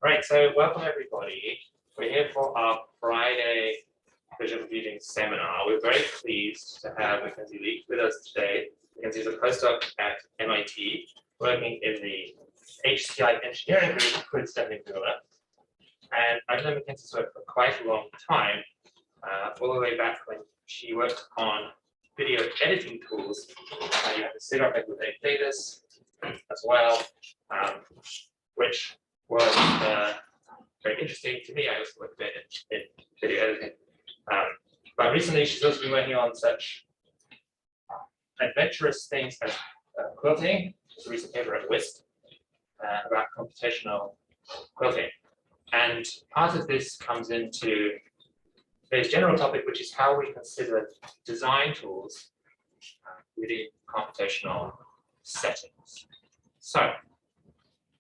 Right, so welcome everybody. We're here for our Friday visual computing seminar. We're very pleased to have Mackenzie Leake with us today. Mackenzie is a postdoc at MIT, working in the HCI engineering group with Stephanie Miller. And I've known Mackenzie's work for quite a long time, all the way back when she worked on video editing tools. You have to sit up with Dave Davis as well, which was very interesting to me. I also worked a bit in video editing. But recently, she's also been working on such adventurous things as quilting. There's a recent paper at WISP about computational quilting. And part of this comes into today's general topic, which is how we consider design tools within computational settings. So,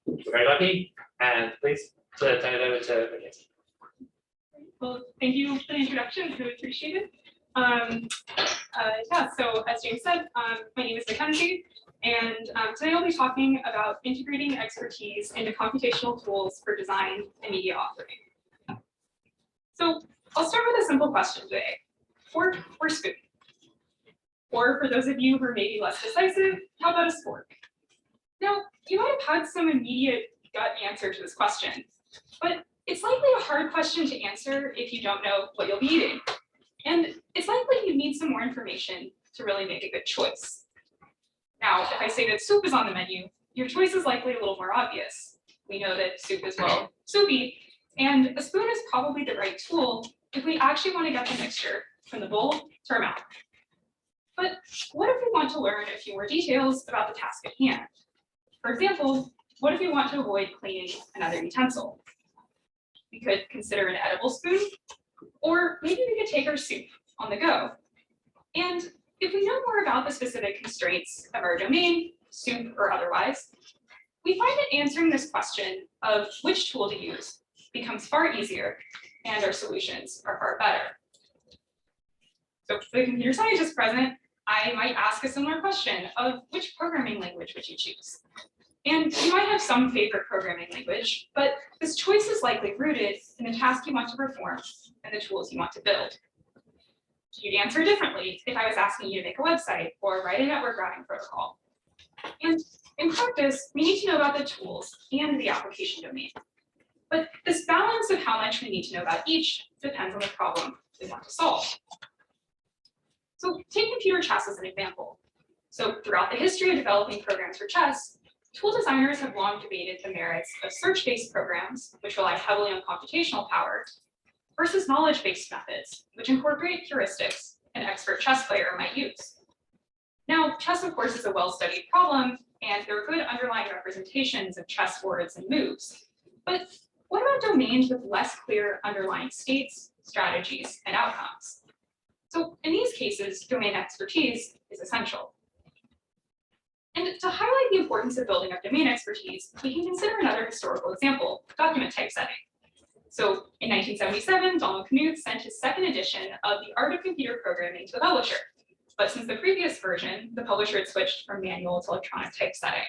we're very lucky, and please turn it over to Mackenzie. Well, thank you for the introduction. Really appreciate it. Yeah, so as James said, my name is Mackenzie, and today I'll be talking about integrating expertise into computational tools for design and media authoring. So I'll start with a simple question today. Fork or spoon? Or for those of you who are maybe less decisive, how about a spork? Now, you might have had some immediate gut answer to this question, but it's likely a hard question to answer if you don't know what you'll be eating. And it's likely you need some more information to really make a good choice. Now, if I say that soup is on the menu, your choice is likely a little more obvious. We know that soup is, well, soupy, and a spoon is probably the right tool if we actually want to get the mixture from the bowl to our mouth. But what if we want to learn a few more details about the task at hand? For example, what if we want to avoid cleaning another utensil? We could consider an edible spoon, or maybe we could take our soup on the go. And if we know more about the specific constraints of our domain, soup or otherwise, we find that answering this question of which tool to use becomes far easier, and our solutions are far better. So for the computer scientists present, I might ask a similar question of which programming language would you choose? And you might have some favorite programming language, but this choice is likely rooted in the task you want to perform and the tools you want to build. You'd answer differently if I was asking you to make a website or write a network routing protocol. And in practice, we need to know about the tools and the application domain. But this balance of how much we need to know about each depends on the problem we want to solve. So take computer chess as an example. So throughout the history of developing programs for chess, tool designers have long debated the merits of search-based programs, which rely heavily on computational power, versus knowledge-based methods, which incorporate heuristics an expert chess player might use. Now, chess, of course, is a well-studied problem, and there are good underlying representations of chessboards and moves. But what about domains with less clear underlying states, strategies, and outcomes? So in these cases, domain expertise is essential. And to highlight the importance of building up domain expertise, we can consider another historical example, document typesetting. So in 1977, Donald Knuth sent his second edition of The Art of Computer Programming to the publisher. But since the previous version, the publisher had switched from manual to electronic typesetting.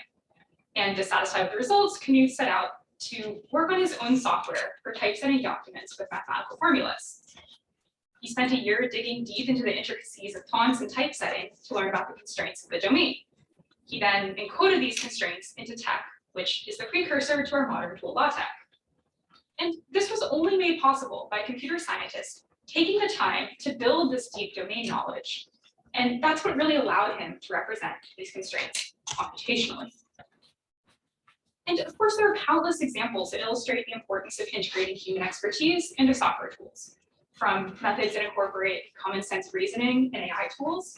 And dissatisfied with the results, Knuth set out to work on his own software for typesetting documents with mathematical formulas. He spent a year digging deep into the intricacies of fonts and typesetting to learn about the constraints of the domain. He then encoded these constraints into TeX, which is the precursor to our modern tool LaTeX. And this was only made possible by computer scientists taking the time to build this deep domain knowledge. And that's what really allowed him to represent these constraints computationally. And of course, there are countless examples that illustrate the importance of integrating human expertise into software tools, from methods that incorporate common sense reasoning in AI tools,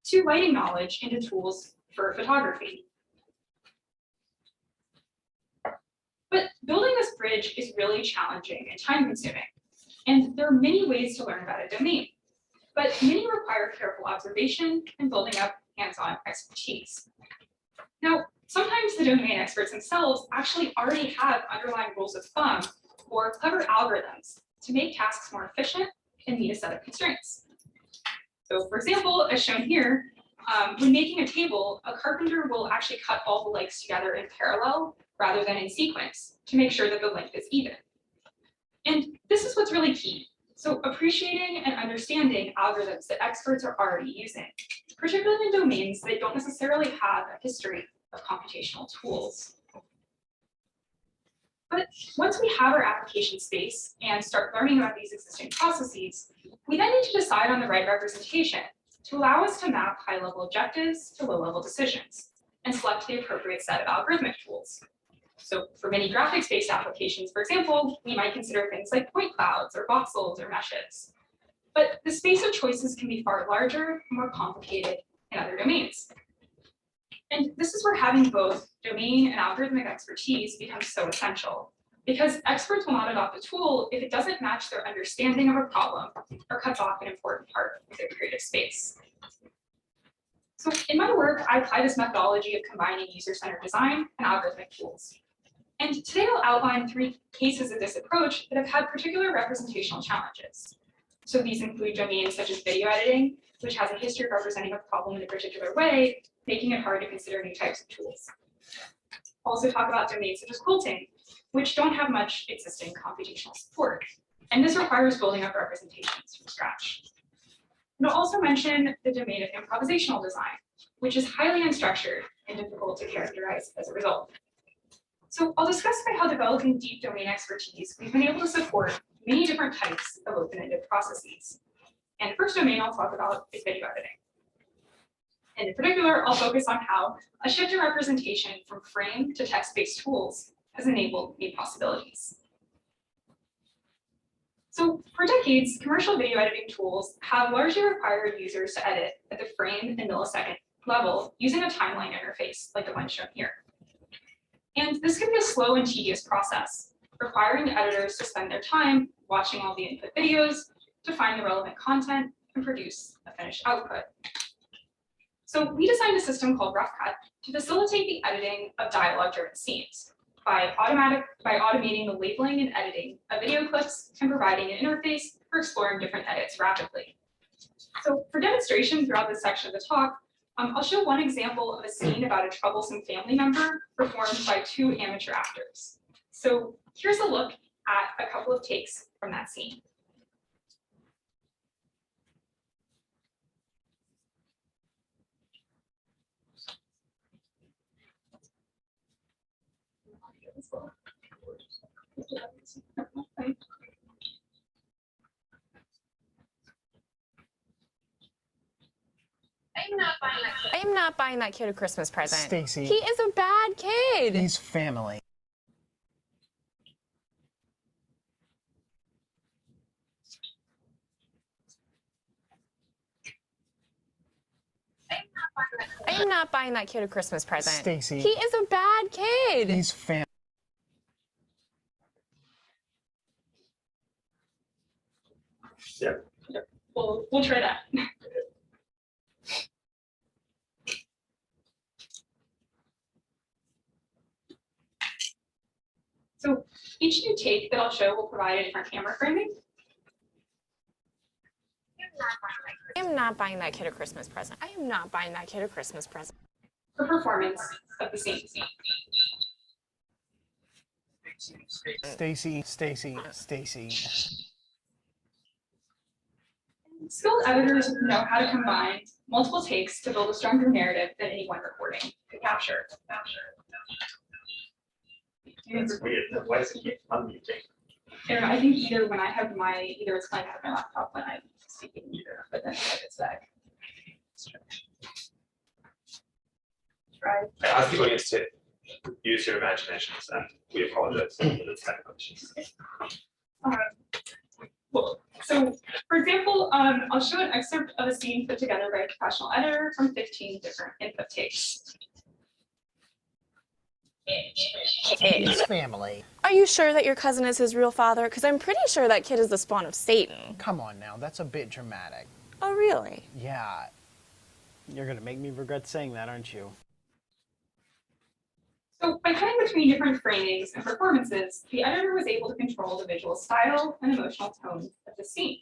to writing knowledge into tools for photography. But building this bridge is really challenging and time-consuming, and there are many ways to learn about a domain, but many require careful observation and building up hands-on expertise. Now, sometimes the domain experts themselves actually already have underlying rules of thumb or clever algorithms to make tasks more efficient and meet a set of constraints. So for example, as shown here, when making a table, a carpenter will actually cut all the legs together in parallel rather than in sequence to make sure that the length is even. And this is what's really key. So appreciating and understanding algorithms that experts are already using, particularly in domains that don't necessarily have a history of computational tools. But once we have our application space and start learning about these existing processes, we then need to decide on the right representation to allow us to map high-level objectives to low-level decisions and select the appropriate set of algorithmic tools. So for many graphics-based applications, for example, we might consider things like point clouds or voxels or meshes. But the space of choices can be far larger and more complicated in other domains. And this is where having both domain and algorithmic expertise becomes so essential, because experts will not adopt a tool if it doesn't match their understanding of a problem or cuts off an important part of their creative space. So in my work, I apply this methodology of combining user-centered design and algorithmic tools. And today I'll outline 3 cases of this approach that have had particular representational challenges. So these include domains such as video editing, which has a history of representing a problem in a particular way, making it hard to consider new types of tools. I'll also talk about domains such as quilting, which don't have much existing computational support. And this requires building up representations from scratch. And I'll also mention the domain of improvisational design, which is highly unstructured and difficult to characterize as a result. So I'll discuss by how developing deep domain expertise, we've been able to support many different types of open-ended processes. And the first domain I'll talk about is video editing. And in particular, I'll focus on how a shift in representation from frame to text-based tools has enabled new possibilities. So for decades, commercial video editing tools have largely required users to edit at the frame and millisecond level using a timeline interface like the one shown here. And this can be a slow and tedious process, requiring the editors to spend their time watching all the input videos to find the relevant content and produce a finished output. So we designed a system called RoughCut to facilitate the editing of dialogue-driven scenes by automating the labeling and editing of video clips and providing an interface for exploring different edits rapidly. So for demonstration throughout this section of the talk, I'll show one example of a scene about a troublesome family member performed by 2 amateur actors. So here's a look at a couple of takes from that scene. I am not buying that kid a Christmas present. Stacy. He is a bad kid. He's family. I am not buying that kid a Christmas present. Stacy. He is a bad kid. He's family. Yeah. We'll try that. So each new take that I'll show will provide a different camera framing. I am not buying that kid a Christmas present. I am not buying that kid a Christmas present. For performance of the same scene. Stacy. Skilled editors know how to combine multiple takes to build a stronger narrative than any one recording could capture. That's weird. Why does it keep unmuting? And I think either when I have either it's playing out my laptop when I'm speaking either, but then it's back. Try. I ask the audience to use your imaginations, and we apologize for the technical issues. Cool. So, for example, I'll show an excerpt of a scene put together by a professional editor from 15 different input takes. He's family. Are you sure that your cousin is his real father? Because I'm pretty sure that kid is the spawn of Satan. Come on now, that's a bit dramatic. Oh, really? Yeah. You're gonna make me regret saying that, aren't you? So by cutting between different framings and performances, the editor was able to control the visual style and emotional tone of the scene.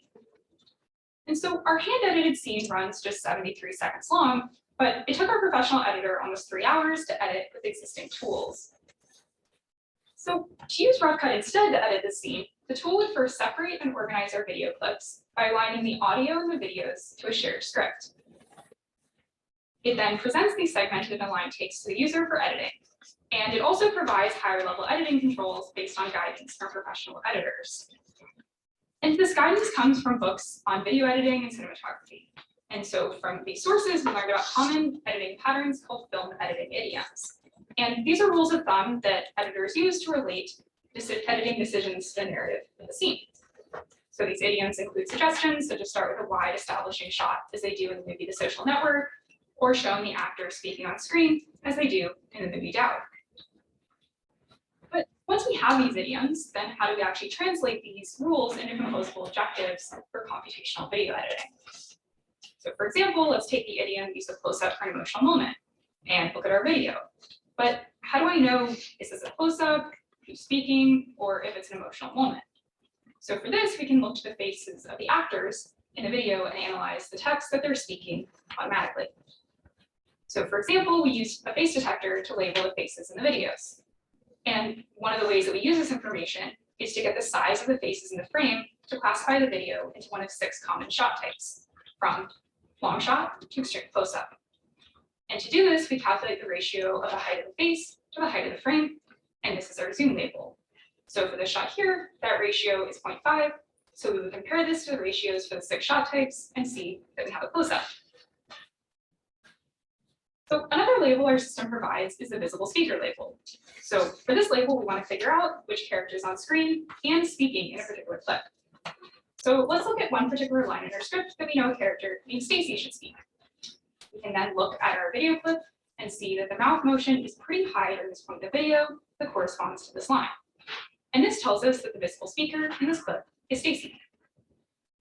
And so our hand-edited scene runs just 73 seconds long, but it took our professional editor almost 3 hours to edit with existing tools. So to use Rough Cut instead to edit this scene, the tool would first separate and organize our video clips by aligning the audio and the videos to a shared script. It then presents these segmented and aligned takes to the user for editing. And it also provides higher level editing controls based on guidance from professional editors. And this guidance comes from books on video editing and cinematography. And so from these sources, we learned about common editing patterns called film editing idioms. And these are rules of thumb that editors use to relate editing decisions to the narrative of the scene. So these idioms include suggestions, such as start with a wide establishing shot, as they do in the movie The Social Network, or showing the actor speaking on screen, as they do in the movie Doubt. But once we have these idioms, then how do we actually translate these rules into composable objectives for computational video editing? So for example, let's take the idiom use a close-up for an emotional moment and look at our video. But how do I know, is this a close-up, who's speaking, or if it's an emotional moment? So for this, we can look to the faces of the actors in the video and analyze the text that they're speaking automatically. So for example, we use a face detector to label the faces in the videos. And one of the ways that we use this information is to get the size of the faces in the frame to classify the video into one of 6 common shot types, from long shot to extreme close-up. And to do this, we calculate the ratio of the height of the face to the height of the frame, and this is our zoom label. So for this shot here, that ratio is 0.5, so we would compare this to the ratios for the 6 shot types and see that we have a close-up. So another label our system provides is the visible speaker label. So for this label, we want to figure out which character is on screen and speaking in a particular clip. So let's look at one particular line in our script that we know a character named Stacy should speak. We can then look at our video clip and see that the mouth motion is pretty high during this point of the video that corresponds to this line. And this tells us that the visible speaker in this clip is Stacy.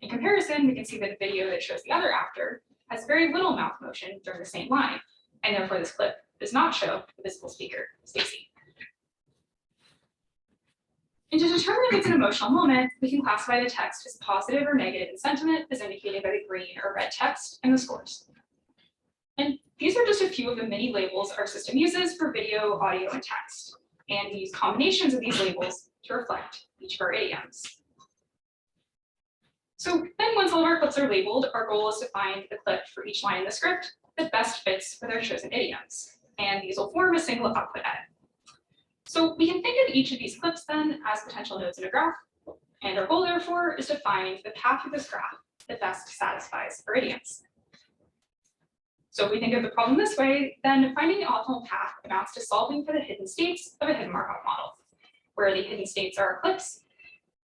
In comparison, we can see that a video that shows the other actor has very little mouth motion during the same line, and therefore this clip does not show the visible speaker, Stacy. And to determine if it's an emotional moment, we can classify the text as positive or negative in sentiment, as indicated by the green or red text in the scores. And these are just a few of the many labels our system uses for video, audio, and text. And we use combinations of these labels to reflect each of our idioms. So then once all of our clips are labeled, our goal is to find the clip for each line in the script that best fits with our chosen idioms. And these will form a single output edit. So we can think of each of these clips then as potential nodes in a graph. And our goal therefore is to find the path of this graph that best satisfies our idioms. So if we think of the problem this way, then finding the optimal path amounts to solving for the hidden states of a hidden Markov model, where the hidden states are our clips,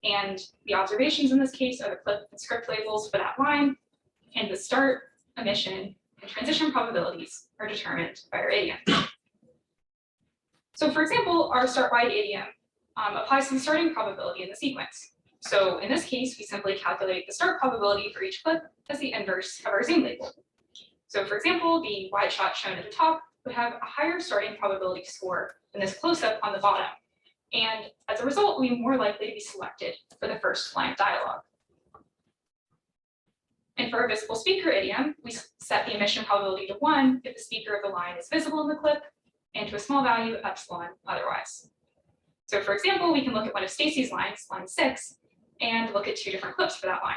and the observations in this case are the clip and script labels for that line, and the start, emission, and transition probabilities are determined by our idiom. So for example, our start wide idiom applies to the starting probability in the sequence. So in this case, we simply calculate the start probability for each clip as the inverse of our zoom label. So for example, the wide shot shown at the top would have a higher starting probability score than this close-up on the bottom. And as a result, we'll be more likely to be selected for the first line of dialogue. And for our visible speaker idiom, we set the emission probability to 1 if the speaker of the line is visible in the clip, and to a small value, epsilon, otherwise. So for example, we can look at one of Stacy's lines, line 6, and look at 2 different clips for that line.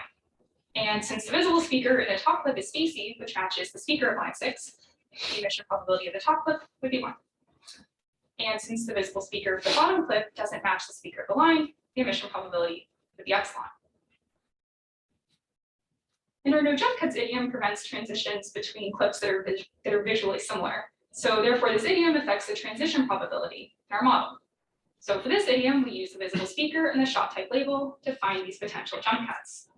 And since the visible speaker in the top clip is Stacy, which matches the speaker of line 6, the emission probability of the top clip would be 1. And since the visible speaker of the bottom clip doesn't match the speaker of the line, the emission probability would be epsilon. And our no jump cuts idiom prevents transitions between clips that are visually similar. So therefore, this idiom affects the transition probability in our model. So for this idiom, we use the visible speaker and the shot type label to find these potential jump cuts.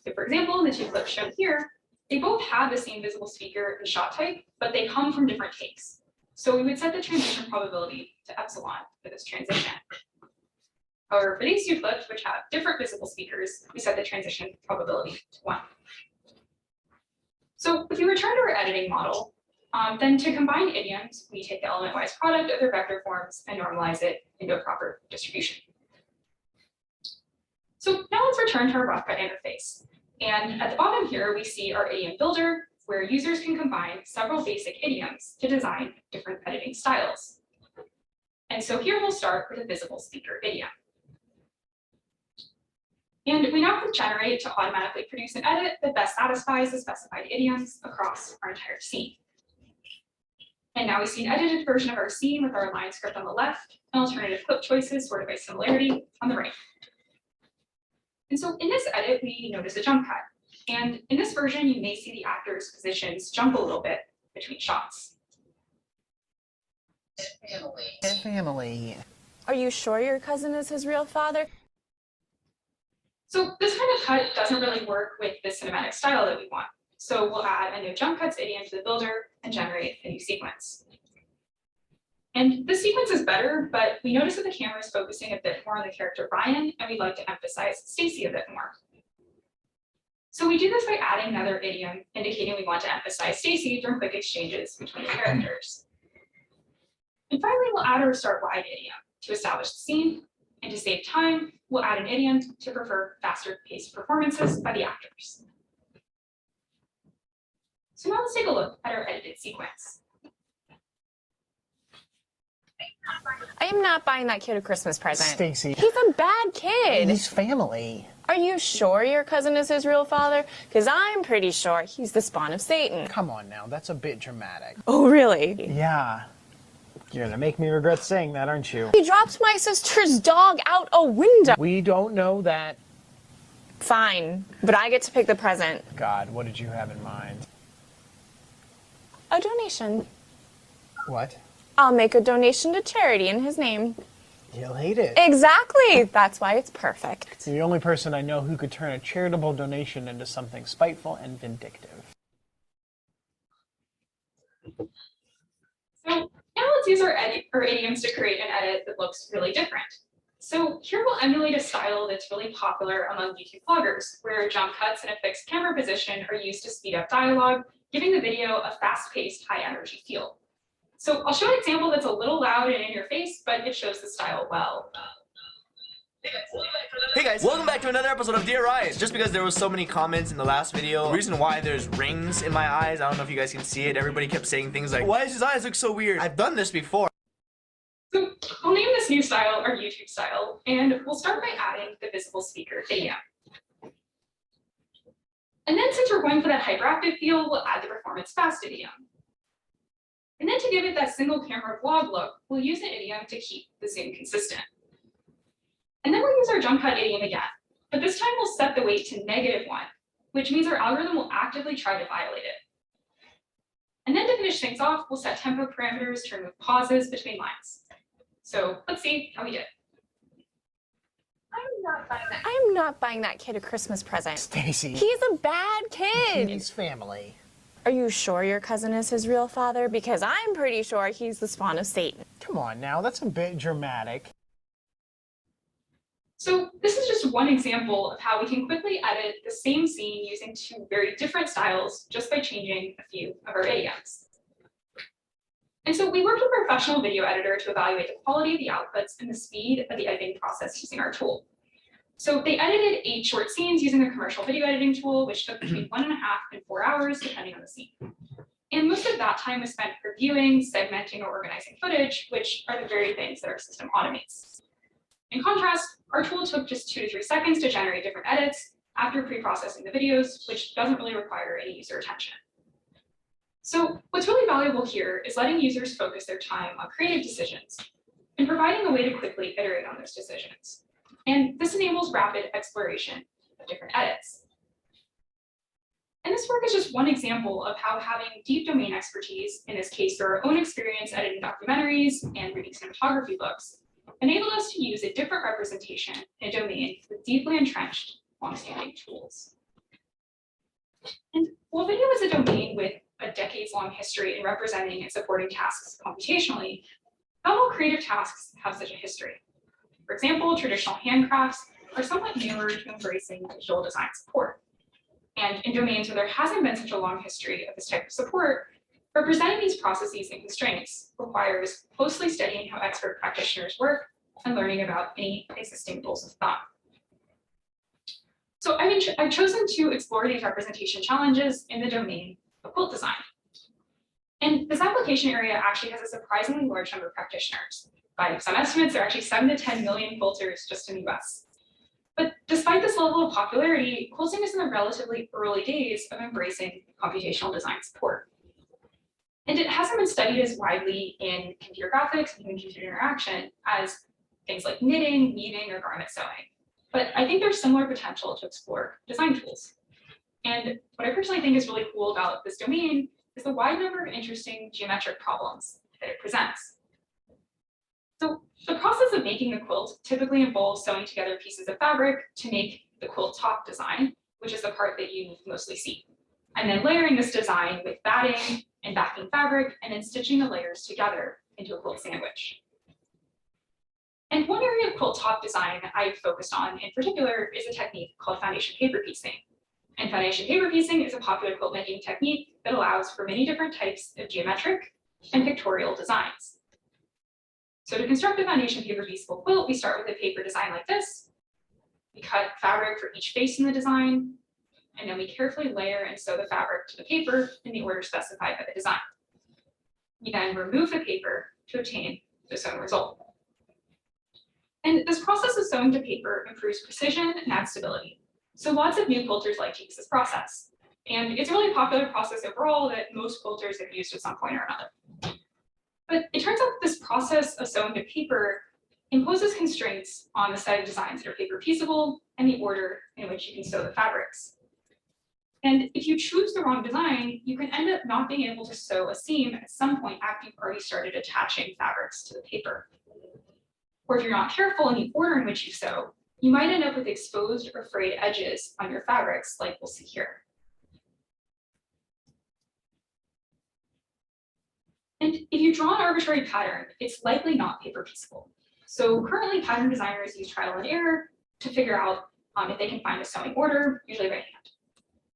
So for example, in the 2 clips shown here, they both have the same visible speaker and shot type, but they come from different takes. So we would set the transition probability to epsilon for this transition. However, for these 2 clips, which have different visible speakers, we set the transition probability to 1. So if we return to our editing model, then to combine idioms, we take the element-wise product of their vector forms and normalize it into a proper distribution. So now let's return to our rough cut interface. And at the bottom here, we see our idiom builder where users can combine several basic idioms to design different editing styles. And so here we'll start with a visible speaker idiom. And we now can generate to automatically produce an edit that best satisfies the specified idioms across our entire scene. And now we see an edited version of our scene with our line script on the left and alternative clip choices sorted by similarity on the right. And so in this edit, we notice a jump cut. And in this version, you may see the actors' positions jump a little bit between shots. Family. Are you sure your cousin is his real father? So this kind of cut doesn't really work with the cinematic style that we want. So we'll add a new jump cuts idiom to the builder and generate a new sequence. And this sequence is better, but we notice that the camera is focusing a bit more on the character Ryan, and we'd like to emphasize Stacy a bit more. So we do this by adding another idiom, indicating we want to emphasize Stacy during quick exchanges between the characters. And finally, we'll add our start wide idiom to establish the scene, and to save time, we'll add an idiom to prefer faster paced performances by the actors. So now let's take a look at our edited sequence. I am not buying that kid a Christmas present. Stacy. He's a bad kid. He's family. Are you sure your cousin is his real father? Because I'm pretty sure he's the spawn of Satan. Come on now, that's a bit dramatic. Oh, really? Yeah. You're gonna make me regret saying that, aren't you? He dropped my sister's dog out a window. We don't know that. Fine, but I get to pick the present. God, what did you have in mind? A donation. What? I'll make a donation to charity in his name. He'll hate it. Exactly. That's why it's perfect. You're the only person I know who could turn a charitable donation into something spiteful and vindictive. So now let's use our idioms to create an edit that looks really different. So here we'll emulate a style that's really popular among YouTube vloggers, where jump cuts in a fixed camera position are used to speed up dialogue, giving the video a fast-paced, high-energy feel. So I'll show an example that's a little loud and in your face, but it shows the style well. Hey guys, welcome back to another episode of Dear Eyes. Just because there was so many comments in the last video, the reason why there's rings in my eyes, I don't know if you guys can see it, everybody kept saying things like, why does his eyes look so weird? I've done this before. So I'll name this new style our YouTube style, and we'll start by adding the visible speaker idiom. And then since we're going for that hyperactive feel, we'll add the performance fast idiom. And then to give it that single camera vlog look, we'll use an idiom to keep the zoom consistent. And then we'll use our jump cut idiom again, but this time we'll set the weight to -1, which means our algorithm will actively try to violate it. And then to finish things off, we'll set tempo parameters to remove pauses between lines. So let's see how we did. I am not buying that kid a Christmas present. Stacy. He's a bad kid. He's family. Are you sure your cousin is his real father? Because I'm pretty sure he's the spawn of Satan. Come on now, that's a bit dramatic. So this is just one example of how we can quickly edit the same scene using two very different styles just by changing a few of our idioms. And so we worked with a professional video editor to evaluate the quality of the outputs and the speed of the editing process using our tool. So they edited 8 short scenes using the commercial video editing tool, which took between 1.5 and 4 hours, depending on the scene. And most of that time was spent reviewing, segmenting, or organizing footage, which are the very things that our system automates. In contrast, our tool took just 2 to 3 seconds to generate different edits after pre-processing the videos, which doesn't really require any user attention. So what's really valuable here is letting users focus their time on creative decisions and providing a way to quickly iterate on those decisions. And this enables rapid exploration of different edits. And this work is just one example of how having deep domain expertise, in this case, through our own experience editing documentaries and reading cinematography books, enabled us to use a different representation in a domain with deeply entrenched, longstanding tools. And while video is a domain with a decades-long history in representing and supporting tasks computationally, not all creative tasks have such a history. For example, traditional handcrafts are somewhat newer to embracing digital design support. And in domains where there hasn't been such a long history of this type of support, representing these processes and constraints requires closely studying how expert practitioners work and learning about any existing rules of thumb. So I've chosen to explore these representation challenges in the domain of quilt design. And this application area actually has a surprisingly large number of practitioners. By some estimates, there are actually 7 to 10 million quilters just in the US. But despite this level of popularity, quilting is in the relatively early days of embracing computational design support. And it hasn't been studied as widely in computer graphics and human computer interaction as things like knitting, weaving, or garment sewing. But I think there's similar potential to explore design tools. And what I personally think is really cool about this domain is the wide number of interesting geometric problems that it presents. So the process of making the quilt typically involves sewing together pieces of fabric to make the quilt top design, which is the part that you mostly see. And then layering this design with batting and backing fabric, and then stitching the layers together into a quilt sandwich. And one area of quilt top design I've focused on in particular is a technique called foundation paper piecing. And foundation paper piecing is a popular quilt making technique that allows for many different types of geometric and pictorial designs. So to construct a foundation paper pieceable quilt, we start with a paper design like this. We cut fabric for each face in the design, and then we carefully layer and sew the fabric to the paper in the order specified by the design. We then remove the paper to obtain the sewn result. And this process of sewing to paper improves precision and adds stability. So lots of new quilters like to use this process. And it's a really popular process overall that most quilters have used at some point or another. But it turns out that this process of sewing to paper imposes constraints on the set of designs that are paper pieceable and the order in which you can sew the fabrics. And if you choose the wrong design, you can end up not being able to sew a seam at some point after you've already started attaching fabrics to the paper. Or if you're not careful in the order in which you sew, you might end up with exposed or frayed edges on your fabrics like we'll see here. And if you draw an arbitrary pattern, it's likely not paper pieceable. So currently pattern designers use trial and error to figure out if they can find a sewing order, usually by hand.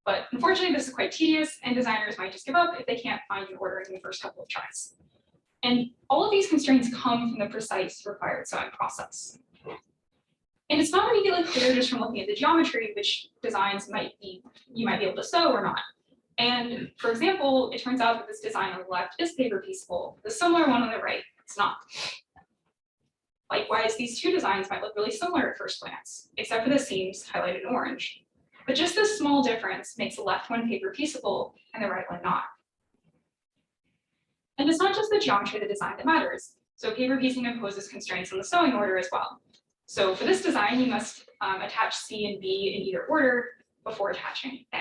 But unfortunately, this is quite tedious, and designers might just give up if they can't find an order in the first couple of tries. And all of these constraints come from the precise required sewing process. And it's not immediately clear just from looking at the geometry which designs you might be able to sew or not. And for example, it turns out that this design on the left is paper pieceable. The similar one on the right is not. Likewise, these two designs might look really similar at first glance, except for the seams highlighted in orange. But just this small difference makes the left one paper pieceable and the right one not. And it's not just the geometry of the design that matters. So paper piecing imposes constraints on the sewing order as well. So for this design, you must attach C and B in either order before attaching A.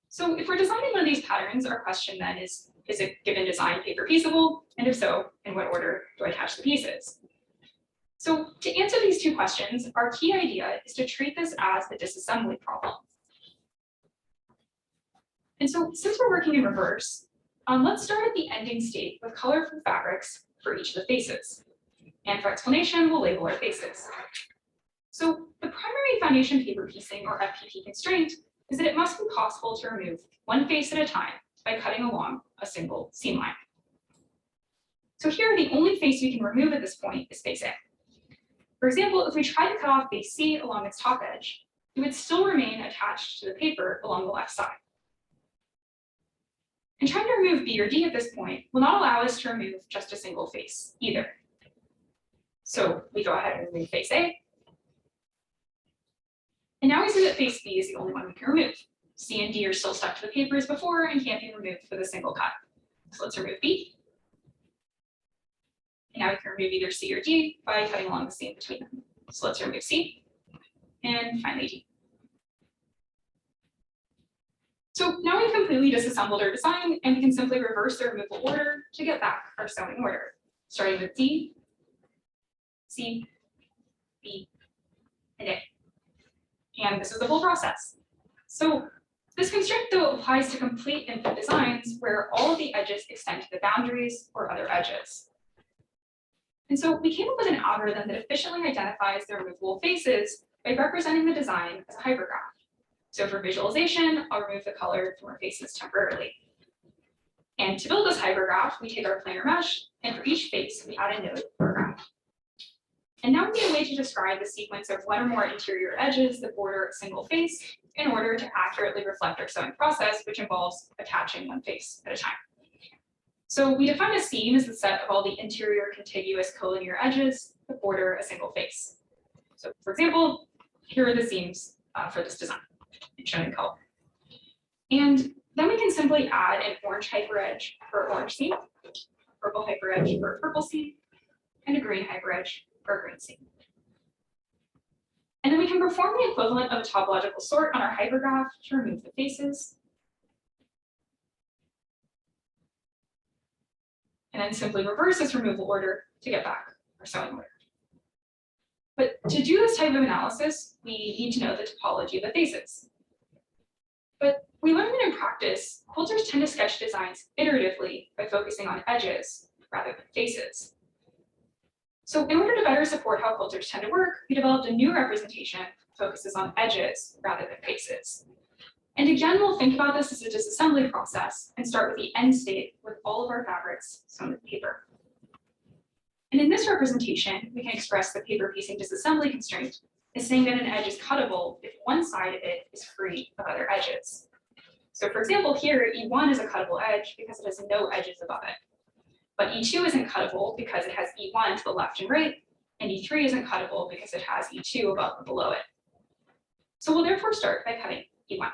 So if we're designing one of these patterns, our question then is a given design paper pieceable? And if so, in what order do I attach the pieces? So to answer these two questions, our key idea is to treat this as the disassembly problem. And so since we're working in reverse, let's start at the ending state with colorful fabrics for each of the faces. And for explanation, we'll label our faces. So the primary foundation paper piecing, or FPP constraint, is that it must be possible to remove one face at a time by cutting along a single seam line. So here, the only face we can remove at this point is face A. For example, if we try to cut off face C along its top edge, it would still remain attached to the paper along the left side. And trying to remove B or D at this point will not allow us to remove just a single face either. So we go ahead and remove face A. And now we see that face B is the only one we can remove. C and D are still stuck to the paper as before and can't be removed with a single cut. So let's remove B. And now we can remove either C or D by cutting along the seam between them. So let's remove C and finally D. So now we've completely disassembled our design and we can simply reverse the removal order to get back our sewing order, starting with D, C, B, and A. And this is the whole process. So this constraint, though, applies to complete infant designs where all of the edges extend to the boundaries or other edges. And so we came up with an algorithm that efficiently identifies the removable faces by representing the design as a hypergraph. So for visualization, I'll remove the color from our faces temporarily. And to build this hypergraph, we take our planar mesh, and for each face, we add a node or graph. And now we need a way to describe the sequence of one or more interior edges that border a single face in order to accurately reflect our sewing process, which involves attaching one face at a time. So we define a seam as the set of all the interior contiguous collinear edges that border a single face. So for example, here are the seams for this design, shown in color. And then we can simply add an orange hyperedge for orange seam, purple hyperedge for a purple seam, and a green hyperedge for a green seam. And then we can perform the equivalent of a topological sort on our hypergraph to remove the faces. And then simply reverse this removal order to get back our sewing order. But to do this type of analysis, we need to know the topology of the faces. But we learned that in practice, quilters tend to sketch designs iteratively by focusing on edges rather than faces. So in order to better support how quilters tend to work, we developed a new representation that focuses on edges rather than faces. And again, we'll think about this as a disassembly process and start with the end state with all of our fabrics sewn to paper. And in this representation, we can express the paper piecing disassembly constraint as saying that an edge is cuttable if one side of it is free of other edges. So for example, here, E1 is a cuttable edge because it has no edges above it. But E2 isn't cuttable because it has E1 to the left and right, and E3 isn't cuttable because it has E2 above and below it. So we'll therefore start by cutting E1.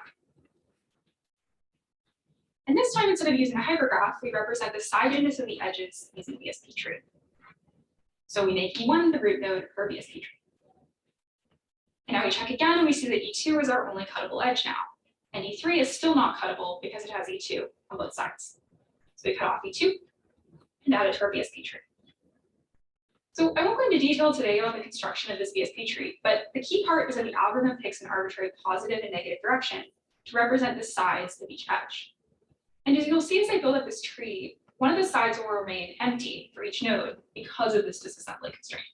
And this time, instead of using a hypergraph, we represent the side-edges of the edges using BSP tree. So we make E1 the root node for BSP tree. And now we check again, and we see that E2 is our only cuttable edge now. And E3 is still not cuttable because it has E2 on both sides. So we cut off E2 and add it to our BSP tree. So I won't go into detail today on the construction of this BSP tree, but the key part is that the algorithm picks an arbitrary positive and negative direction to represent the sides of each edge. And as you'll see as I build up this tree, one of the sides will remain empty for each node because of this disassembly constraint.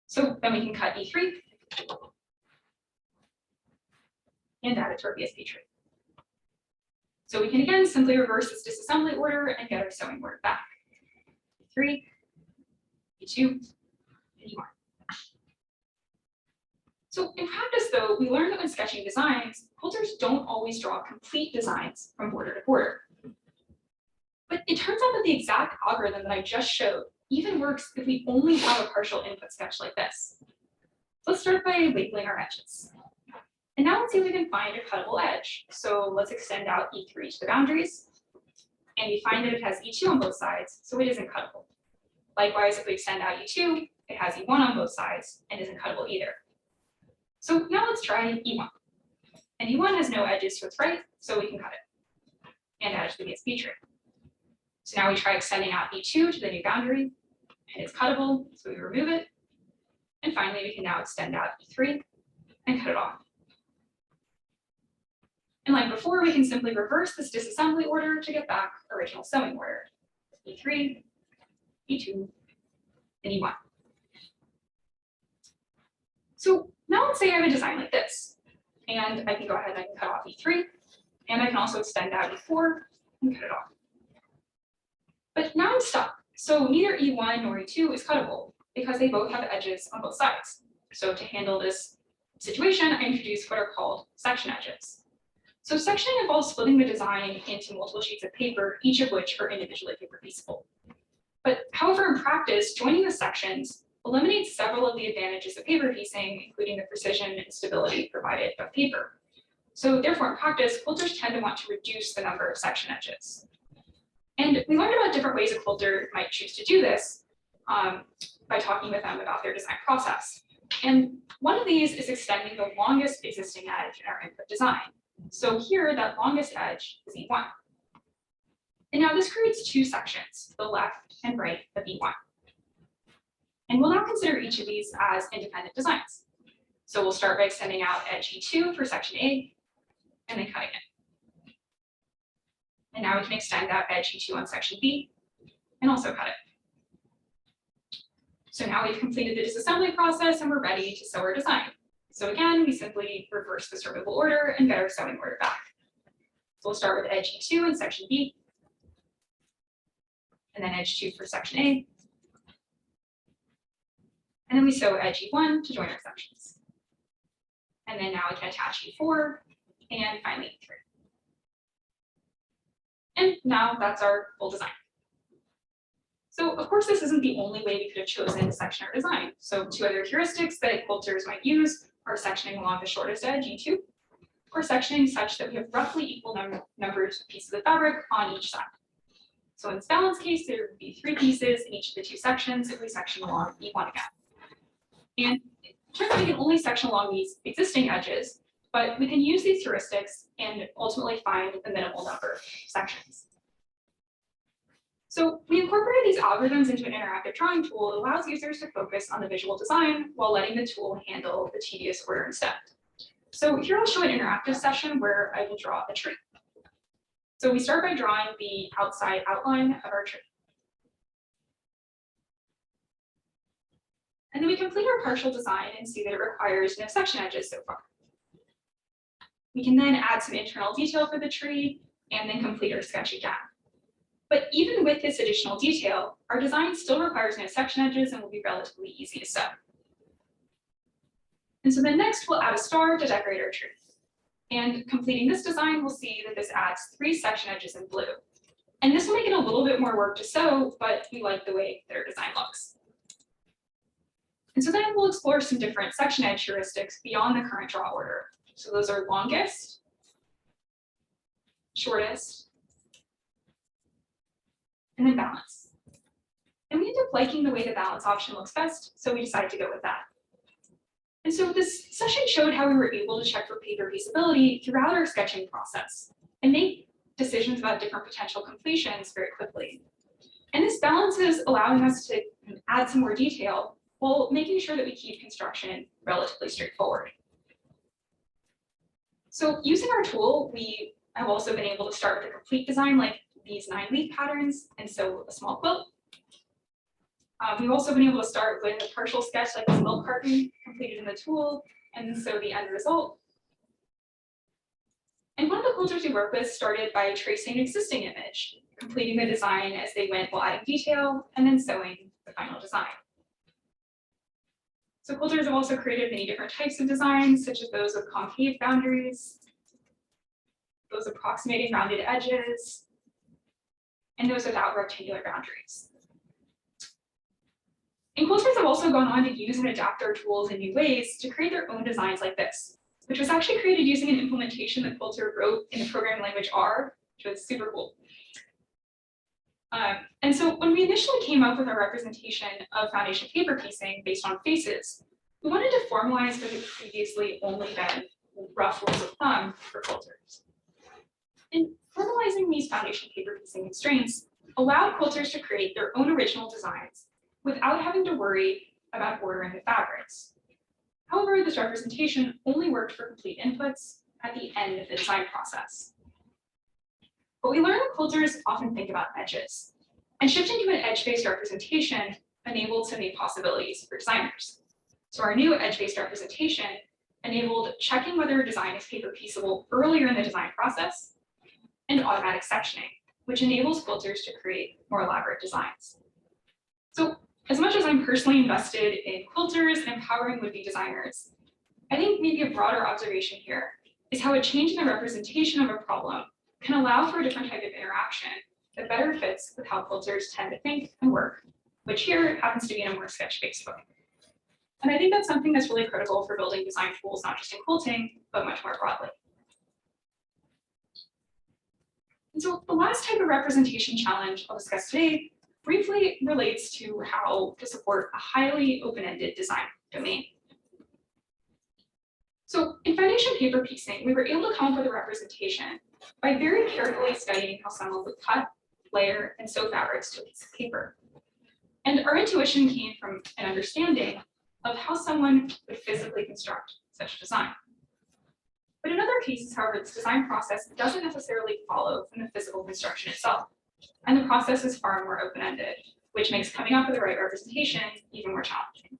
So then we can cut E3 and add it to our BSP tree. So we can again simply reverse this disassembly order and get our sewing order back. E3, E2, and E1. So in practice though, we learned that when sketching designs, quilters don't always draw complete designs from border to border. But it turns out that the exact algorithm that I just showed even works if we only have a partial input sketch like this. Let's start by labeling our edges. And now let's see if we can find a cuttable edge. So let's extend out E3 to the boundaries. And we find that it has E2 on both sides, so it isn't cuttable. Likewise, if we extend out E2, it has E1 on both sides and isn't cuttable either. So now let's try E1. And E1 has no edges to its right, so we can cut it and add it to the BSP tree. So now we try extending out E2 to the new boundary, and it's cuttable, so we remove it. And finally, we can now extend out E3 and cut it off. And like before, we can simply reverse this disassembly order to get back original sewing order. E3, E2, and E1. So now let's say I have a design like this, and I can go ahead and I can cut off E3, and I can also extend out E4 and cut it off. But now I'm stuck. So neither E1 nor E2 is cuttable because they both have edges on both sides. So to handle this situation, I introduced what are called section edges. So sectioning involves splitting the design into multiple sheets of paper, each of which are individually paper pieceable. But however, in practice, joining the sections eliminates several of the advantages of paper piecing, including the precision and stability provided by paper. So therefore, in practice, quilters tend to want to reduce the number of section edges. And we learned about different ways a quilter might choose to do this by talking with them about their design process. And one of these is extending the longest existing edge in our input design. So here, that longest edge is E1. And now this creates two sections, the left and right of E1. And we'll now consider each of these as independent designs. So we'll start by extending out edge E2 for section A, and then cutting it. And now we can extend out edge E2 on section B, and also cut it. So now we've completed the disassembly process, and we're ready to sew our design. So again, we simply reverse this removal order and get our sewing order back. So we'll start with edge E2 in section B, and then edge 2 for section A, And then we sew edge E1 to join our sections. And then now I can attach E4 and finally E3. And now that's our full design. So of course, this isn't the only way we could have chosen to section our design. So two other heuristics that quilters might use are sectioning along the shortest edge, E2, or sectioning such that we have roughly equal numbers of pieces of fabric on each side. So in this balance case, there would be 3 pieces in each of the 2 sections if we section along E1 again. And it turns out we can only section along these existing edges, but we can use these heuristics and ultimately find the minimal number of sections. So we incorporated these algorithms into an interactive drawing tool that allows users to focus on the visual design while letting the tool handle the tedious order instead. So here I'll show an interactive session where I will draw a tree. So we start by drawing the outside outline of our tree. And then we complete our partial design and see that it requires no section edges so far. We can then add some internal detail for the tree and then complete our sketch again. But even with this additional detail, our design still requires no section edges and will be relatively easy to sew. And so then next we'll add a star to decorate our tree. And completing this design, we'll see that this adds 3 section edges in blue. And this will make it a little bit more work to sew, but we like the way that our design looks. And so then we'll explore some different section edge heuristics beyond the current draw order. So those are longest, shortest, and then balance. And we end up liking the way the balance option looks best, so we decided to go with that. And so this session showed how we were able to check for paper feasibility throughout our sketching process and make decisions about different potential completions very quickly. And this balance is allowing us to add some more detail while making sure that we keep construction relatively straightforward. So using our tool, we have also been able to start with a complete design like these 9 leaf patterns and sew a small quilt. We've also been able to start with a partial sketch like this milk carton completed in the tool and sew the end result. And one of the quilters we work with started by tracing an existing image, completing the design as they went while adding detail and then sewing the final design. So quilters have also created many different types of designs, such as those with concave boundaries, those approximating rounded edges, and those without rectangular boundaries. And quilters have also gone on to use and adapt our tools in new ways to create their own designs like this, which was actually created using an implementation that Quilter wrote in the programming language R, which was super cool. And so when we initially came up with our representation of foundation paper piecing based on faces, we wanted to formalize what had previously only been rough rules of thumb for quilters. And formalizing these foundation paper piecing constraints allowed quilters to create their own original designs without having to worry about ordering the fabrics. However, this representation only worked for complete inputs at the end of the design process. But we learned that quilters often think about edges, and shifting to an edge-based representation enabled so many possibilities for designers. So our new edge-based representation enabled checking whether a design is paper pieceable earlier in the design process, and automatic sectioning, which enables quilters to create more elaborate designs. So as much as I'm personally invested in quilters and empowering would-be designers, I think maybe a broader observation here is how a change in the representation of a problem can allow for a different type of interaction that better fits with how quilters tend to think and work, which here happens to be in a more sketch-based way. And I think that's something that's really critical for building design tools, not just in quilting, but much more broadly. And so the last type of representation challenge I'll discuss today briefly relates to how to support a highly open-ended design domain. So in foundation paper piecing, we were able to come up with a representation by very carefully studying how someone would cut, layer, and sew fabrics to a piece of paper. And our intuition came from an understanding of how someone would physically construct such a design. But in other cases, however, this design process doesn't necessarily follow from the physical construction itself. And the process is far more open-ended, which makes coming up with the right representation even more challenging.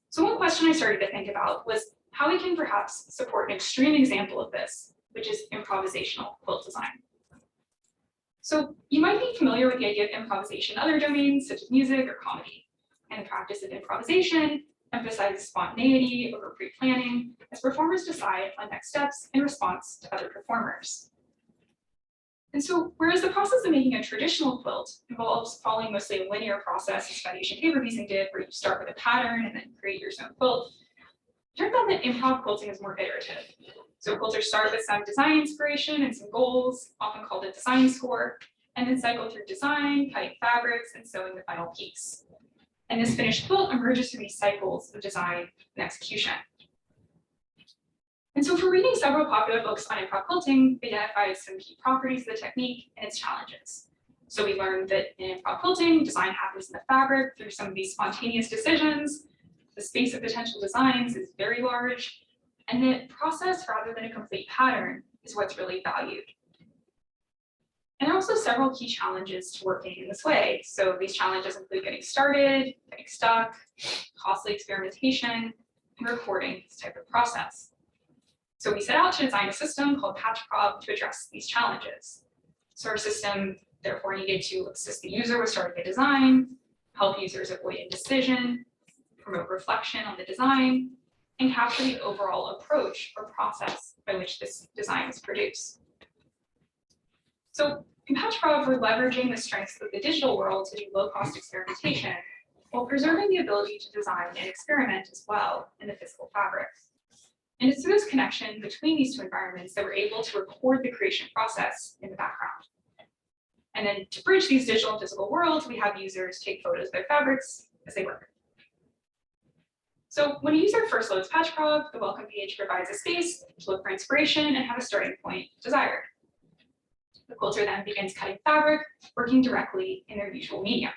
So one question I started to think about was how we can perhaps support an extreme example of this, which is improvisational quilt design. So you might be familiar with the idea of improvisation in other domains, such as music or comedy. and the practice of improvisation emphasizes spontaneity over pre-planning as performers decide on next steps in response to other performers. And so, whereas the process of making a traditional quilt involves following mostly a linear process, as Fetish and Haberbiesen did, where you start with a pattern and then create your own quilt, it turned out that improv quilting is more iterative. So quilters start with some design inspiration and some goals, often called a design score, and then cycle through design, cutting fabrics, and sewing the final piece. And this finished quilt emerges through these cycles of design and execution. And so from reading several popular books on improv quilting, we identified some key properties of the technique and its challenges. So we learned that in improv quilting, design happens in the fabric through some of these spontaneous decisions. The space of potential designs is very large, and the process rather than a complete pattern is what's really valued. And there are also several key challenges to working in this way. So these challenges include getting started, getting stuck, costly experimentation, and recording this type of process. So we set out to design a system called PatchProv to address these challenges. So our system therefore needed to assist the user with starting a design, help users avoid indecision, promote reflection on the design, and capture the overall approach or process by which this design is produced. So in PatchProv, we're leveraging the strengths of the digital world to do low-cost experimentation while preserving the ability to design and experiment as well in the physical fabric. And it's through this connection between these two environments that we're able to record the creation process in the background. And then to bridge these digital and physical worlds, we have users take photos of their fabrics as they work. So when a user first loads PatchProv, the welcome page provides a space to look for inspiration and have a starting point desired. The quilter then begins cutting fabric, working directly in their usual medium.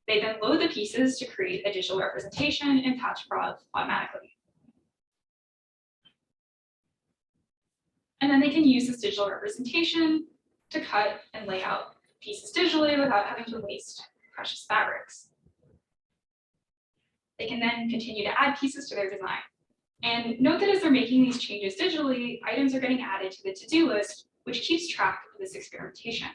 They then load the pieces to create a digital representation in PatchProv automatically. And then they can use this digital representation to cut and lay out pieces digitally without having to waste precious fabrics. They can then continue to add pieces to their design. And note that as they're making these changes digitally, items are getting added to the to-do list, which keeps track of this experimentation.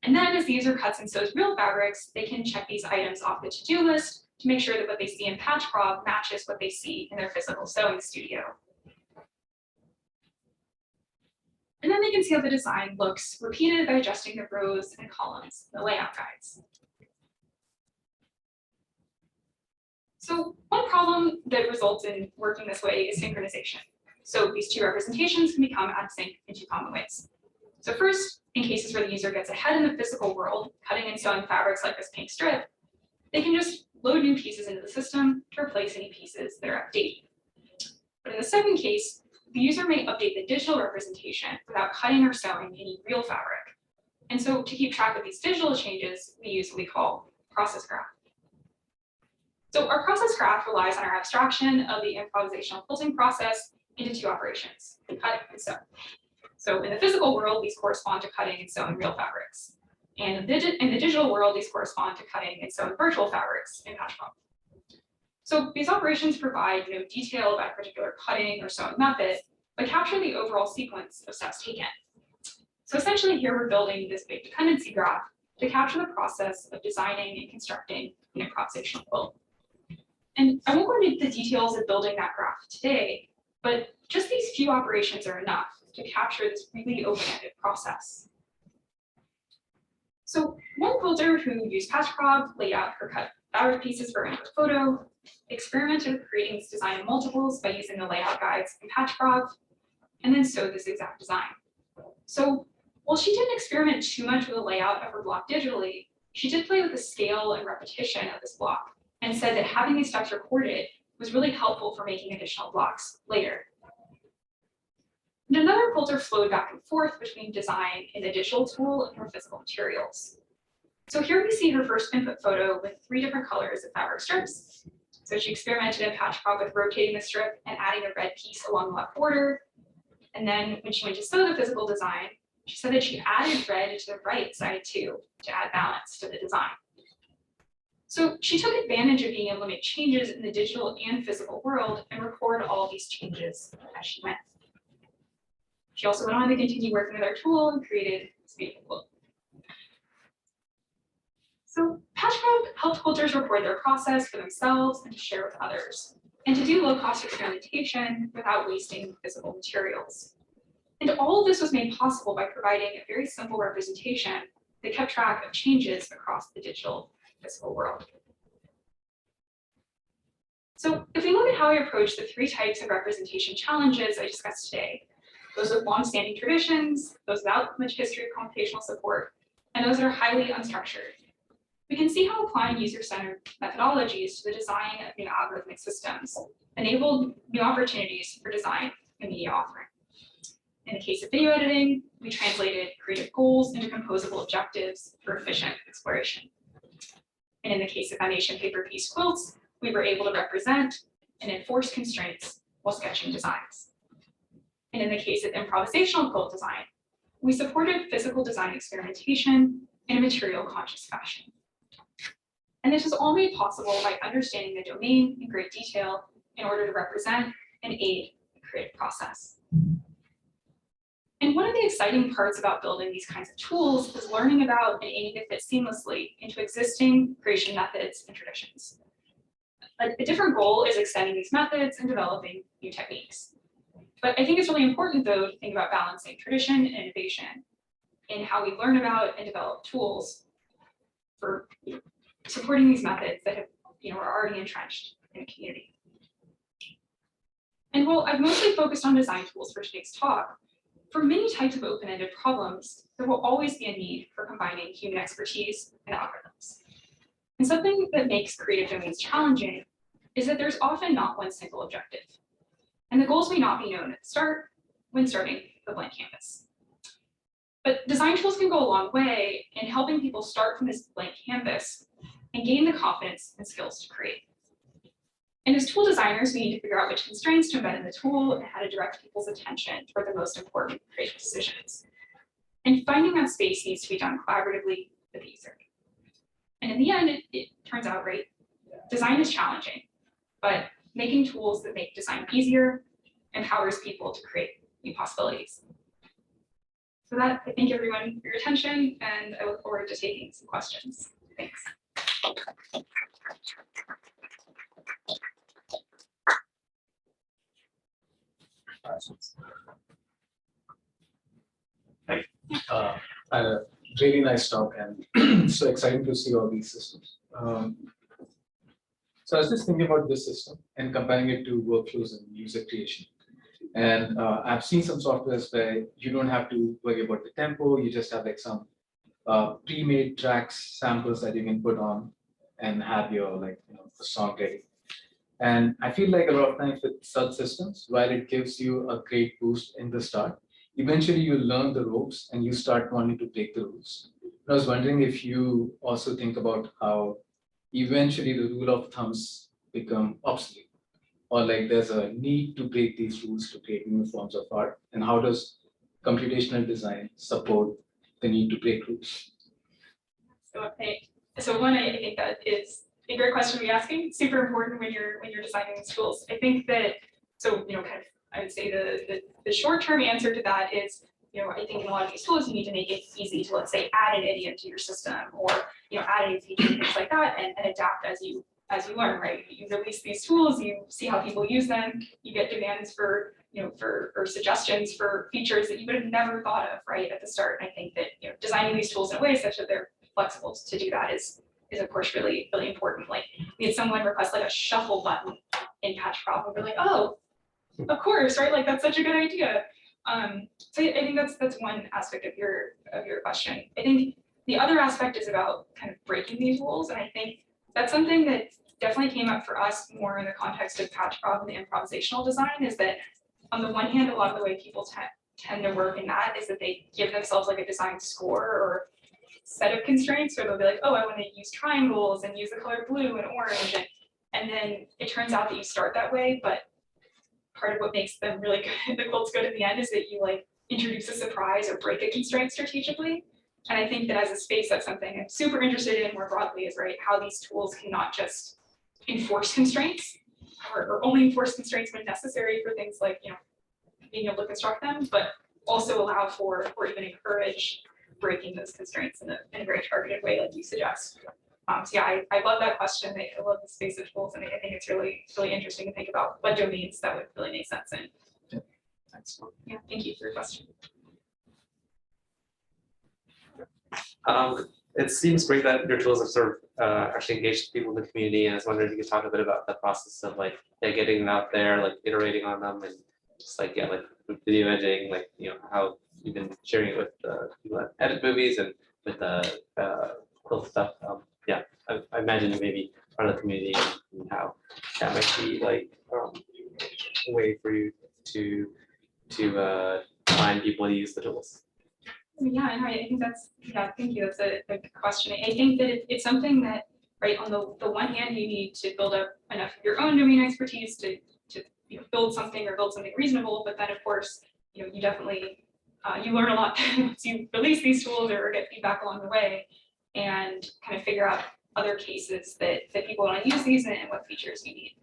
And then as the user cuts and sews real fabrics, they can check these items off the to-do list to make sure that what they see in PatchProv matches what they see in their physical sewing studio. And then they can see how the design looks repeated by adjusting the rows and columns in the layout guides. So one problem that results in working this way is synchronization. So these two representations can become out of sync in two common ways. So first, in cases where the user gets ahead in the physical world, cutting and sewing fabrics like this pink strip, they can just load new pieces into the system to replace any pieces that are outdated. But in the second case, the user may update the digital representation without cutting or sewing any real fabric. And so to keep track of these digital changes, we use what we call process graph. So our process graph relies on our abstraction of the improvisational quilting process into two operations, cut and sew. So in the physical world, these correspond to cutting and sewing real fabrics. And in the digital world, these correspond to cutting and sewing virtual fabrics in PatchProv. So these operations provide no detail about a particular cutting or sewing method, but capture the overall sequence of steps taken. So essentially here we're building this big dependency graph to capture the process of designing and constructing an improvisational quilt. And I won't go into the details of building that graph today, but just these few operations are enough to capture this really open-ended process. So one quilter who used PatchProv laid out her cut fabric pieces for input photo, experimented with creating this design in multiples by using the layout guides in PatchProv, and then sewed this exact design. So while she didn't experiment too much with the layout of her block digitally, she did play with the scale and repetition of this block and said that having these steps recorded was really helpful for making additional blocks later. And another quilter flowed back and forth between design in the digital tool and her physical materials. So here we see her first input photo with 3 different colors of fabric strips. So she experimented in PatchProv with rotating the strip and adding a red piece along the left border. And then when she went to sew the physical design, she said that she added red to the right side too to add balance to the design. So she took advantage of being able to make changes in the digital and physical world and record all these changes as she went. She also went on to continue working with our tool and created this beautiful quilt. help quilters record their process for themselves and to share with others, and to do low-cost experimentation without wasting physical materials. And all of this was made possible by providing a very simple representation that kept track of changes across the digital physical world. So if we look at how we approach the three types of representation challenges I discussed today, those with long-standing traditions, those without much history of computational support, and those that are highly unstructured, we can see how applying user-centered methodologies to the design of new algorithmic systems enabled new opportunities for design and media offering. In the case of video editing, we translated creative goals into composable objectives for efficient exploration. And in the case of foundation paper piece quilts, we were able to represent and enforce constraints while sketching designs. And in the case of improvisational quilt design, we supported physical design experimentation in a material conscious fashion. And this was all made possible by understanding the domain in great detail in order to represent and aid the creative process. And one of the exciting parts about building these kinds of tools is learning about and aiming to fit seamlessly into existing creation methods and traditions. A different goal is extending these methods and developing new techniques. But I think it's really important, though, to think about balancing tradition and innovation in how we learn about and develop tools for supporting these methods that have, are already entrenched in the community. And while I've mostly focused on design tools for today's talk, for many types of open-ended problems, there will always be a need for combining human expertise and algorithms. And something that makes creative domains challenging is that there's often not one single objective. And the goals may not be known at the start when starting the blank canvas. But design tools can go a long way in helping people start from this blank canvas and gain the confidence and skills to create. And as tool designers, we need to figure out which constraints to embed in the tool and how to direct people's attention toward the most important creative decisions. And finding that space needs to be done collaboratively with the user. And in the end, it turns out, right, design is challenging, but making tools that make design easier empowers people to create new possibilities. So that, I thank everyone for your attention, and I look forward to taking some questions. Thanks. Really nice talk, and so exciting to see all these systems. So I was just thinking about this system and comparing it to workflows and user creation. And I've seen some softwares where you don't have to worry about the tempo, you just have like some pre-made tracks, samples that you can put on and have your the song ready. And I feel like a lot of times with such systems, while it gives you a great boost in the start, eventually you learn the ropes and you start wanting to break the rules. I was wondering if you also think about how eventually the rule of thumbs become obsolete, or like there's a need to break these rules to create new forms of art, and how does computational design support the need to break rules? So one, I think that is a great question to be asking. It's super important when you're designing these tools. I think that I would say the short-term answer to that is, I think in a lot of these tools, you need to make it easy to, let's say, add an idiom to your system, or add a new feature, things like that, and adapt as you learn, right? You release these tools, you see how people use them, you get demands for for suggestions for features that you would have never thought of, right, at the start. And I think that designing these tools in a way such that they're flexible to do that is of course really important. Like we had someone request like a shuffle button in Patch Problem. We're like, oh, of course, right? Like that's such a good idea. So I think that's one aspect of your question. I think the other aspect is about kind of breaking these rules, and I think that's something that definitely came up for us more in the context of Patch Problem and improvisational design. Is that on the one hand, a lot of the way people tend to work in that is that they give themselves like a design score or set of constraints, or they'll be like, oh, I want to use triangles and use the color blue and orange, and then it turns out that you start that way, but part of what makes them really good, the quilts good in the end, is that you like introduce a surprise or break a constraint strategically. And I think that as a space, that's something I'm super interested in more broadly, is right how these tools can not just enforce constraints or only enforce constraints when necessary for things like being able to construct them, but also allow for or even encourage breaking those constraints in a very targeted way, like you suggest. So yeah, I love that question. I love the space of tools, and I think it's really, really interesting to think about what domains that would really make sense in. Yeah, thank you for your question. It seems great that your tools have sort of actually engaged people in the community, and I was wondering if you could talk a bit about the process of like getting them out there, like iterating on them, and just like like with video editing, like how you've been sharing it with people that edit movies and with the quilt stuff. Yeah, I imagine maybe part of the community and how that might be like a way for you to find people to use the tools. Yeah, and I think that's, thank you. That's a good question. I think that it's something that, right, on the one hand, you need to build up enough of your own domain expertise to build something or build something reasonable. But then, of course, you definitely you learn a lot once you release these tools or get feedback along the way, and kind of figure out other cases that people want to use these and what features you need.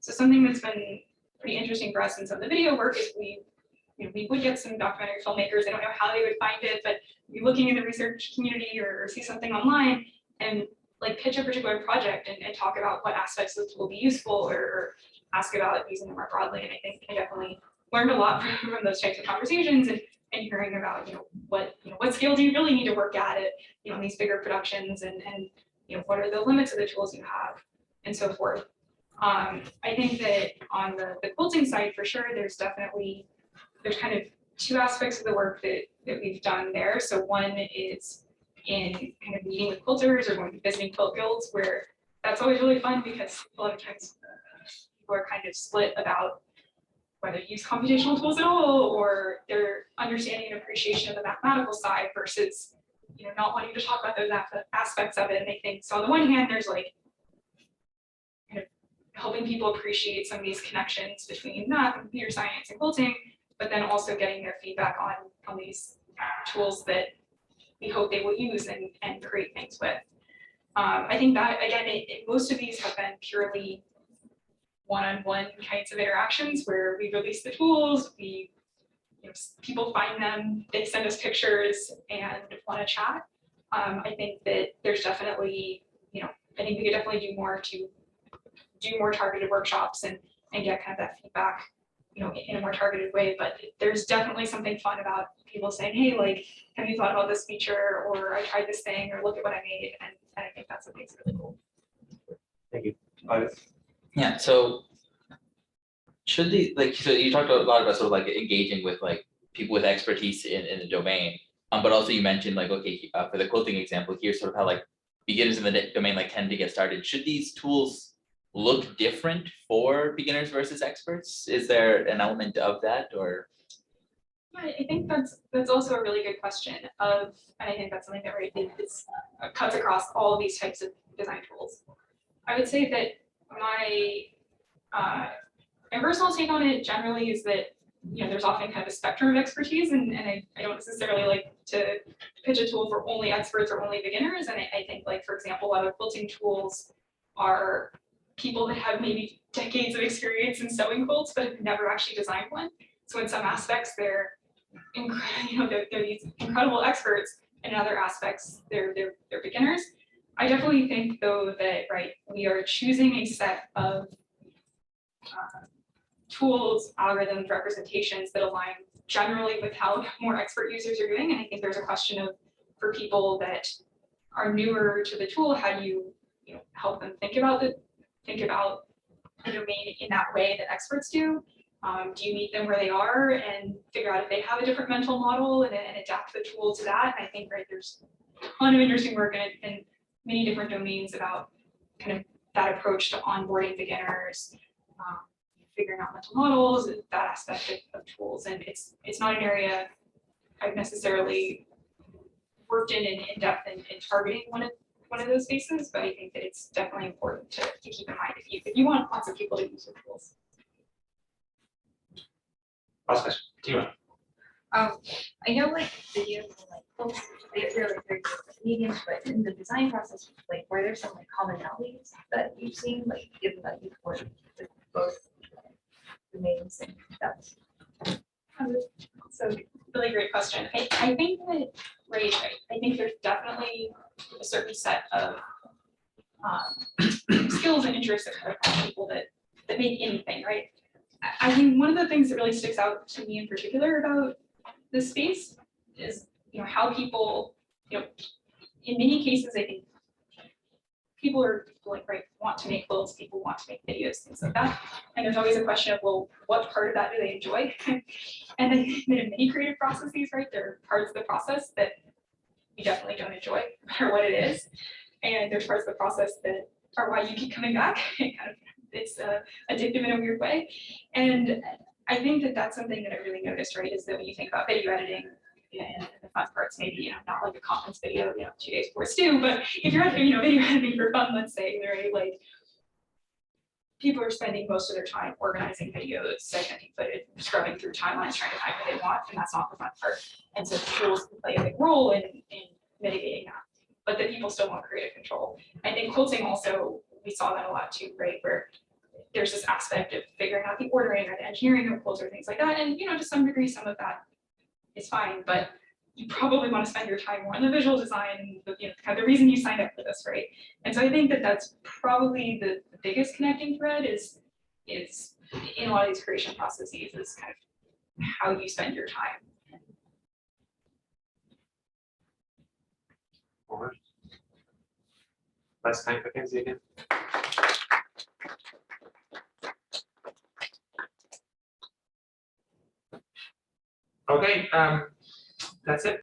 So something that's been pretty interesting for us in some of the video work is we would get some documentary filmmakers. I don't know how they would find it, but be looking in the research community or see something online and like pitch a particular project and talk about what aspects of the tool will be useful or ask about using them more broadly. And I think I definitely learned a lot from those types of conversations and hearing about what scale do you really need to work at it in these bigger productions and what are the limits of the tools you have and so forth. I think that on the quilting side for sure, there's kind of two aspects of the work that we've done there. So one is in kind of meeting with quilters or going to visiting quilt guilds, where that's always really fun because a lot of times people are kind of split about whether to use computational tools at all or their understanding and appreciation of the mathematical side versus not wanting to talk about those aspects of it. And I think so on the one hand, there's like kind of helping people appreciate some of these connections between math and computer science and quilting, but then also getting their feedback on these tools that we hope they will use and create things with. I think that, again, most of these have been purely one-on-one kinds of interactions where we release the tools, people find them, they send us pictures and want to chat. I think that there's definitely, I think we could definitely do more to do more targeted workshops and get kind of that feedback in a more targeted way, but there's definitely something fun about people saying, hey, like, have you thought about this feature, or I tried this thing, or look at what I made, and I think that's what makes it really cool. Thank you. Yeah, so should the, so you talked a lot about sort of like engaging with like people with expertise in the domain, but also you mentioned like, okay, for the quilting example, here's sort of how like beginners in the domain like tend to get started. Should these tools look different for beginners versus experts? Is there an element of that, or? Yeah, I think that's also a really good question and I think that's something that cuts across all of these types of design tools. I would say that my personal take on it generally is that there's often kind of a spectrum of expertise, and I don't necessarily like to pitch a tool for only experts or only beginners. And I think, like, for example, a lot of quilting tools are people that have maybe decades of experience in sewing quilts but have never actually designed one. So in some aspects, they're these incredible experts, and in other aspects, they're beginners. I definitely think, though, that we are choosing a set of tools, algorithms, representations that align generally with how more expert users are doing. And I think there's a question of, for people that are newer to the tool, how do you help them think about the domain in that way that experts do? Do you meet them where they are and figure out if they have a different mental model and adapt the tool to that? And I think there's a ton of interesting work in many different domains about kind of that approach to onboarding beginners, figuring out mental models, that aspect of tools. And it's not an area I've necessarily worked in depth in targeting one of those spaces, but I think that it's definitely important to keep in mind if you want lots of people to use your tools. Last question. Do you want? I know videos and books, they're very different mediums, but in the design process, were there some commonalities that you've seen, given that you've worked with both domains and depth? So really great question. I think that I think there's definitely a certain set of skills and interests of kind of people that make anything, right? I think one of the things that really sticks out to me in particular about this space is, how people, in many cases, I think people are like, right, want to make clothes, people want to make videos, things like that. And there's always a question of, well, what part of that do they enjoy? And then in many creative processes, right, there are parts of the process that you definitely don't enjoy, no matter what it is. And there's parts of the process that are why you keep coming back. It's addictive in a weird way. And I think that that's something that I really noticed, right, is that when you think about video editing, and the fun parts, maybe, not like a conference video, 2 days before it's due, but if you're video editing for fun, let's say, right, like people are spending most of their time organizing videos, segmenting footage, scrubbing through timelines, trying to find what they want, and that's not the fun part. And so the tools can play a big role in mitigating that, but that people still want creative control. And in quilting also, we saw that a lot too, right, where there's this aspect of figuring out the ordering or the engineering of quilts or things like that, and to some degree, some of that is fine, but you probably want to spend your time more on the visual design, kind of the reason you signed up for this, right? And so I think that that's probably the biggest connecting thread is in a lot of these creation processes is kind of how you spend your time. Last time for Mackenzie again. Okay, that's it.